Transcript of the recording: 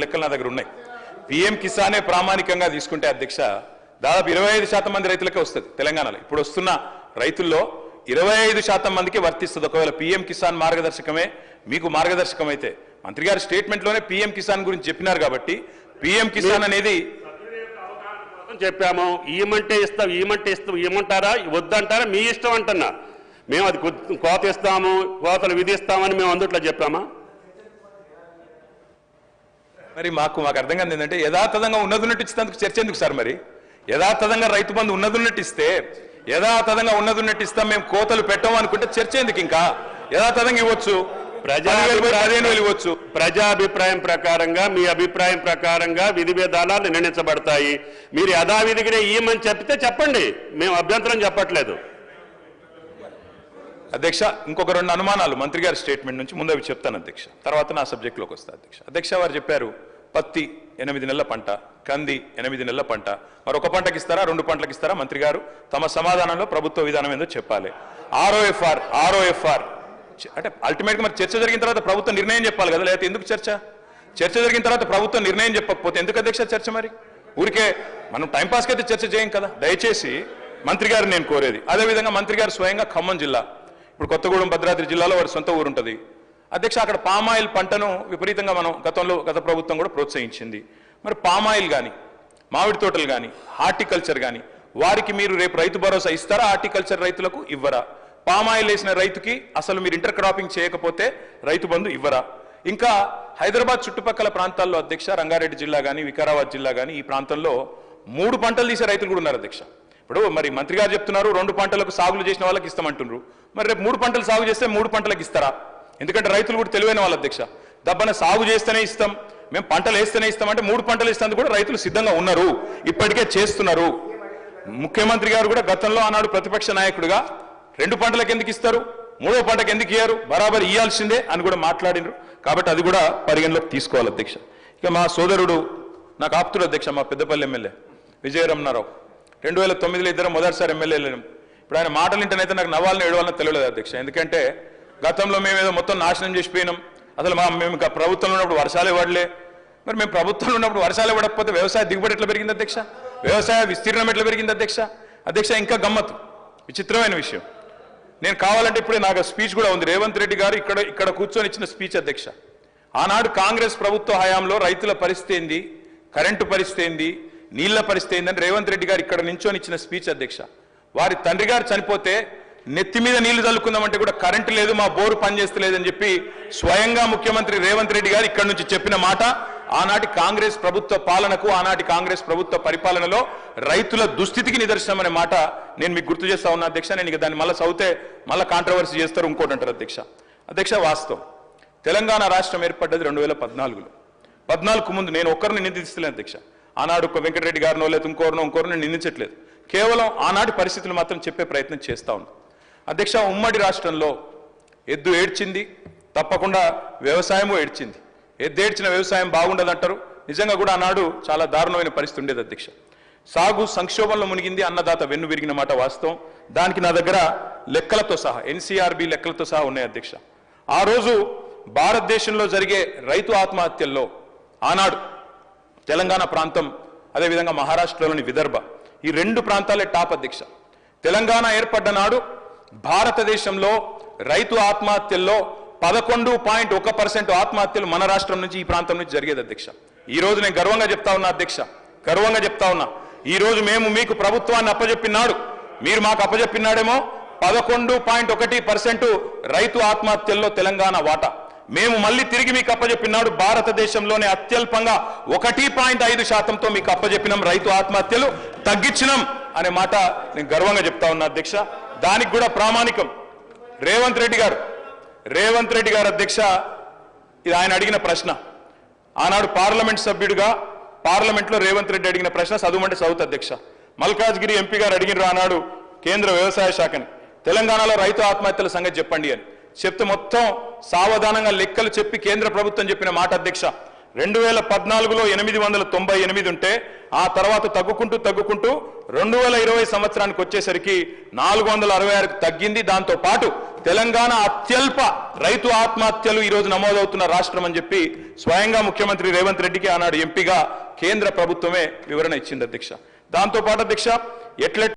లెక్కలు నా దగ్గర ఉన్నాయి. పీఎం కిసానే ప్రామాణికంగా తీసుకుంటే అధ్యక్ష దాదాపు 25% మంది రైతులకే వస్తుంది తెలంగాణలో. ఇప్పుడు వస్తున్న రైతుల్లో 25% మందికి వర్తిస్తుంది. ఒకవేళ పీఎం కిసాన్ మార్గదర్శకమే మీకు మార్గదర్శకం అయితే, మంత్రి గారి స్టేట్మెంట్లోనే పీఎం కిసాన్ గురించి చెప్పినారు కాబట్టి పీఎం కిసాన్ అనేది చెప్పాము. ఇవ్వమంటే ఇస్తాం, ఇవ్వమంటారా వద్దంటారా మీ ఇష్టం అంటున్నా. మేము అది కోత ఇస్తాము, కోతలు విధిస్తామని మేము అందుట్లో చెప్పామా? మరి మాకు అర్థం కాదు ఏంటంటే యథాతథంగా ఉన్నదున్నట్టు ఇచ్చినందుకు చర్చ ఎందుకు సార్? మరి యథాతథంగా రైతు బంధు ఉన్నదున్నట్టు ఇస్తే, యథాతథంగా ఉన్నదున్నట్టు ఇస్తాం, మేము కోతలు పెట్టాము అనుకుంటే చర్చ ఎందుకు? ఇంకా యథాతథంగా ఇవ్వచ్చు, ప్రజాభిప్రాయం ప్రకారంగా మీ అభిప్రాయం ప్రకారంగా విధి విధానాలు నిర్ణయించబడతాయి. మీరు యథావిధిగానే ఇవ్వమని చెప్తే చెప్పండి, మేము అభ్యంతరం చెప్పట్లేదు. అధ్యక్ష ఇంకొక 2 అనుమానాలు మంత్రి గారి స్టేట్మెంట్ నుంచి ముందు అవి చెప్తాను అధ్యక్ష, తర్వాత నా సబ్జెక్టులోకి వస్తా అధ్యక్ష. అధ్యక్ష వారు చెప్పారు పత్తి 8 నెలల పంట, కంది 8 నెలల పంట, మరి ఒక పంటకి ఇస్తారా 2 పంటలకు ఇస్తారా? మంత్రి గారు తమ సమాధానంలో ప్రభుత్వ విధానం ఏందో చెప్పాలి. ఆర్ఓఎఫ్ఆర్ అంటే అల్టిమేట్గా మరి చర్చ జరిగిన తర్వాత ప్రభుత్వం నిర్ణయం చెప్పాలి కదా, లేకపోతే ఎందుకు చర్చ? చర్చ జరిగిన తర్వాత ప్రభుత్వం నిర్ణయం చెప్పకపోతే ఎందుకు అధ్యక్ష చర్చ? మరి ఊరికే మనం టైంపాస్కి అయితే చర్చ చేయం కదా. దయచేసి మంత్రి గారు నేను కోరేది, అదేవిధంగా మంత్రి గారు స్వయంగా ఖమ్మం జిల్లా, ఇప్పుడు కొత్తగూడెం భద్రాద్రి జిల్లాలో వారి సొంత ఊరు ఉంటుంది అధ్యక్ష. అక్కడ పామాయిల్ పంటను విపరీతంగా మనం గత ప్రభుత్వం కూడా ప్రోత్సహించింది. మరి పామాయిల్ కానీ, మామిడి తోటలు కానీ, హార్టికల్చర్ కానీ, వారికి మీరు రేపు రైతు భరోసా ఇస్తారా? హార్టికల్చర్ రైతులకు ఇవ్వరా? పామాయిల్ వేసిన రైతుకి అసలు మీరు ఇంటర్ క్రాపింగ్ చేయకపోతే రైతు బంధు ఇవ్వరా? ఇంకా హైదరాబాద్ చుట్టుపక్కల ప్రాంతాల్లో అధ్యక్ష, రంగారెడ్డి జిల్లా కానీ, వికారాబాద్ జిల్లా కానీ, ఈ ప్రాంతంలో 3 పంటలు తీసే రైతులు కూడా ఉన్నారు అధ్యక్ష. ఇప్పుడు మరి మంత్రి గారు చెప్తున్నారు 2 పంటలకు సాగులు చేసిన వాళ్ళకి ఇస్తామంటున్నారు. మరి రేపు 3 పంటలు సాగు చేస్తే 3 పంటలకు ఇస్తారా? ఎందుకంటే రైతులు కూడా తెలివైన వాళ్ళు అధ్యక్ష. దబ్బన సాగు చేస్తేనే ఇస్తాం, మేము పంటలు వేస్తేనే ఇస్తామంటే 3 పంటలు ఇస్తానికి కూడా రైతులు సిద్ధంగా ఉన్నారు, ఇప్పటికే చేస్తున్నారు. ముఖ్యమంత్రి గారు కూడా గతంలో ఆనాడు ప్రతిపక్ష నాయకుడిగా 2 పంటలకు ఎందుకు ఇస్తారు, 3వ పంటకు ఎందుకు ఇయ్యారు, బరాబర్ ఇయ్యాల్సిందే అని కూడా మాట్లాడినారు. కాబట్టి అది కూడా పరిగణలోకి తీసుకోవాలి అధ్యక్ష. ఇక మా సోదరుడు నాకు ఆప్తుడు అధ్యక్ష, మా పెద్దపల్లి ఎమ్మెల్యే విజయరమణారావు, 2009లో ఇద్దరు మొదటిసారి ఎమ్మెల్యేలను. ఇప్పుడు ఆయన మాటలు వింటేనైతే నాకు నవ్వాలని ఏడవాలని తెలియలేదు అధ్యక్ష. ఎందుకంటే గతంలో మేమేదో మొత్తం నాశనం చేసిపోయినాం, అసలు మేము ప్రభుత్వంలో ఉన్నప్పుడు వర్షాలు ఇవ్వడలే. మరి మేము ప్రభుత్వంలో ఉన్నప్పుడు వర్షాలు ఇవ్వకపోతే వ్యవసాయ దిగుబడి ఎట్లా పెరిగింది అధ్యక్ష? వ్యవసాయ విస్తీర్ణం ఎట్లా పెరిగింది అధ్యక్ష? అధ్యక్ష ఇంకా గమ్మత్తు, విచిత్రమైన విషయం, నేను కావాలంటే ఇప్పుడే నాకు స్పీచ్ కూడా ఉంది, రేవంత్ రెడ్డి గారు ఇక్కడ కూర్చొని ఇచ్చిన స్పీచ్ అధ్యక్ష. ఆనాడు కాంగ్రెస్ ప్రభుత్వ హయాంలో రైతుల పరిస్థితి ఏంది, కరెంటు పరిస్థితి ఏంది, నీళ్ల పరిస్థితి ఏందని రేవంత్ రెడ్డి గారు ఇక్కడ నించొని ఇచ్చిన స్పీచ్ అధ్యక్ష. వారి తండ్రి గారు చనిపోతే నెత్తి మీద నీళ్లు చల్లుకుందామంటే కూడా కరెంటు లేదు, మా బోరు పనిచేస్తలేదని చెప్పి స్వయంగా ముఖ్యమంత్రి రేవంత్ రెడ్డి గారు ఇక్కడ నుంచి చెప్పిన మాట ఆనాటి కాంగ్రెస్ ప్రభుత్వ పాలనకు, ఆనాటి కాంగ్రెస్ ప్రభుత్వ పరిపాలనలో రైతుల దుస్థితికి నిదర్శనం అనే మాట నేను మీకు గుర్తు చేస్తా ఉన్నా అధ్యక్ష. నేను ఇక దాన్ని మళ్ళీ చదివితే మళ్ళీ కాంట్రవర్సీ చేస్తారు, ఇంకోటి అంటారు అధ్యక్ష. అధ్యక్ష వాస్తవం, తెలంగాణ రాష్ట్రం ఏర్పడ్డది 2014లో. 14కు ముందు నేను ఒక్కరిని నిందిస్తలేను అధ్యక్ష. ఆనాడు వెంకటరెడ్డి గారినో లేదా ఇంకోరినో నేను నిందించట్లేదు, కేవలం ఆనాటి పరిస్థితులు మాత్రం చెప్పే ప్రయత్నం చేస్తా ఉన్నాను అధ్యక్ష. ఉమ్మడి రాష్ట్రంలో ఎద్దు ఏడ్చింది, తప్పకుండా వ్యవసాయము ఏడ్చింది. ఎద్దు ఏడ్చిన వ్యవసాయం బాగుండదంటారు, నిజంగా కూడా ఆనాడు చాలా దారుణమైన పరిస్థితి ఉండేది అధ్యక్ష. సాగు సంక్షోభంలో మునిగింది, అన్నదాత వెన్ను విరిగిన మాట వాస్తవం. దానికి నా దగ్గర లెక్కలతో సహా, NCRB లెక్కలతో సహా ఉన్నాయి అధ్యక్ష. ఆ రోజు భారతదేశంలో జరిగే రైతు ఆత్మహత్యల్లో ఆనాడు తెలంగాణ ప్రాంతం, అదేవిధంగా మహారాష్ట్రలోని విదర్భ, ఈ 2 ప్రాంతాలే టాప్ అధ్యక్ష. తెలంగాణ ఏర్పడ్డ నాడు భారతదేశంలో రైతు ఆత్మహత్యల్లో 11.1% ఆత్మహత్యలు మన రాష్ట్రం నుంచి, ఈ ప్రాంతం నుంచి జరిగేది అధ్యక్ష. ఈ రోజు నేను గర్వంగా చెప్తా ఉన్నా అధ్యక్ష, గర్వంగా చెప్తా ఉన్నా, ఈ రోజు మేము మీకు ప్రభుత్వాన్ని అప్పజెప్పినాడు, మీరు మాకు అప్పజెప్పినాడేమో 11.1% రైతు ఆత్మహత్యల్లో తెలంగాణ వాటా. మేము మళ్ళీ తిరిగి మీకు అప్పజెప్పినాడు భారతదేశంలోనే అత్యల్పంగా 1.5%తో మీకు అప్పజెప్పినాం, రైతు ఆత్మహత్యలు తగ్గించినాం అనే మాట నేను గర్వంగా చెప్తా ఉన్నా అధ్యక్ష. దానికి కూడా ప్రామాణికం రేవంత్ రెడ్డి గారు అధ్యక్ష. ఇది ఆయన అడిగిన ప్రశ్న, ఆనాడు పార్లమెంట్ సభ్యుడిగా పార్లమెంట్లో రేవంత్ రెడ్డి అడిగిన ప్రశ్న చదువుమంటే చదువుతా అధ్యక్ష. మల్కాజ్గిరి ఎంపీ గారు అడిగినారు ఆనాడు కేంద్ర వ్యవసాయ శాఖని, తెలంగాణలో రైతు ఆత్మహత్యల సంగతి చెప్పండి అని చెప్తే మొత్తం సావధానంగా లెక్కలు చెప్పి కేంద్ర ప్రభుత్వం చెప్పిన మాట అధ్యక్ష, 2014లో 898 ఉంటే ఆ తర్వాత తగ్గుకుంటూ 2020 సంవత్సరానికి వచ్చేసరికి 466కు తగ్గింది. దాంతో పాటు తెలంగాణ అత్యల్ప రైతు ఆత్మహత్యలు ఈ రోజు నమోదవుతున్న రాష్ట్రం అని చెప్పి స్వయంగా ముఖ్యమంత్రి రేవంత్ రెడ్డికి ఆనాడు ఎంపీగా కేంద్ర ప్రభుత్వమే వివరణ ఇచ్చింది అధ్యక్ష. దాంతో పాటు అధ్యక్ష ఎట్లెట్